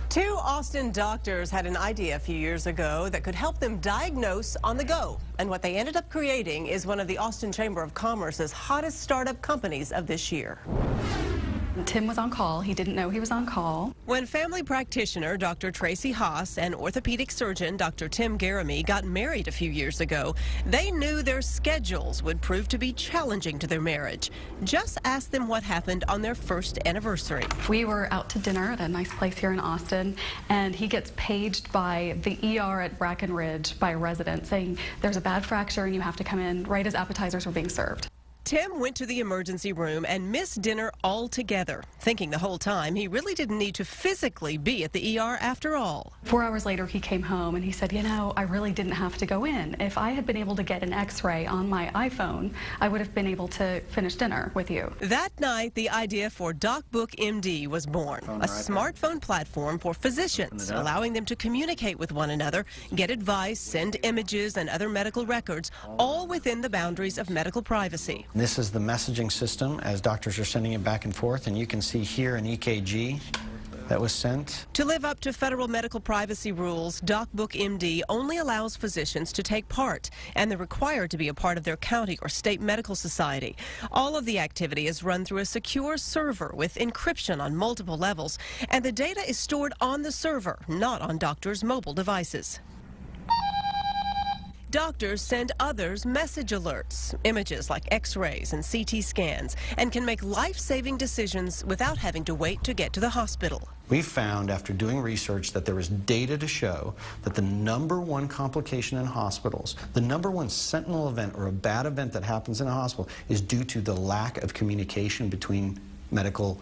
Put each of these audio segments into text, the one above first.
Two Austin doctors had an idea a few years ago that could help them diagnose on the go. And what they ended up creating is one of the Austin Chamber of Commerce's hottest startup companies of this year. Tim was on call. He didn't know he was on call. When family practitioner Dr. Tracy Haas and orthopedic surgeon Dr. Tim Garamy got married a few years ago, they knew their schedules would prove to be challenging to their marriage. Just ask them what happened on their first anniversary. We were out to dinner at a nice place here in Austin, and he gets paged by the ER at Brackenridge by a resident saying there's a bad fracture and you have to come in right as appetizers were being served. Tim went to the emergency room and missed dinner altogether, thinking the whole time he really didn't need to physically be at the ER after all. 4 hours later, he came home and he said, you know, I really didn't have to go in. If I had been able to get an x-ray on my iPhone, I would have been able to finish dinner with you. That night, the idea for DocBookMD was born, a smartphone platform for physicians, allowing them to communicate with one another, get advice, send images and other medical records, all within the boundaries of medical privacy. This is the messaging system as doctors are sending it back and forth, and you can see here an EKG that was sent. To live up to federal medical privacy rules, DocBookMD only allows physicians to take part, and they're required to be a part of their county or state medical society. All of the activity is run through a secure server with encryption on multiple levels, and the data is stored on the server, not on doctors' mobile devices. Doctors send others message alerts, images like x-rays and CT scans, and can make life-saving decisions without having to wait to get to the hospital. We found after doing research that there was data to show that the #1 complication in hospitals, the #1 sentinel event or a bad event that happens in a hospital is due to the lack of communication between medical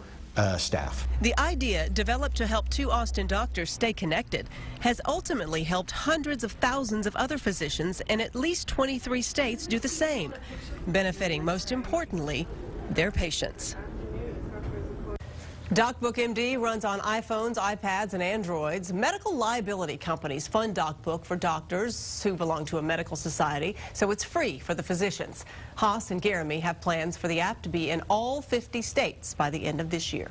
staff. The idea, developed to help two Austin doctors stay connected, has ultimately helped hundreds of thousands of other physicians in at least 23 states do the same, benefiting most importantly their patients. DocBookMD runs on iPhones, iPads, and Androids. Medical liability companies fund DocBook for doctors who belong to a medical society, so it's free for the physicians. Haas and Garamy have plans for the app to be in all 50 states by the end of this year.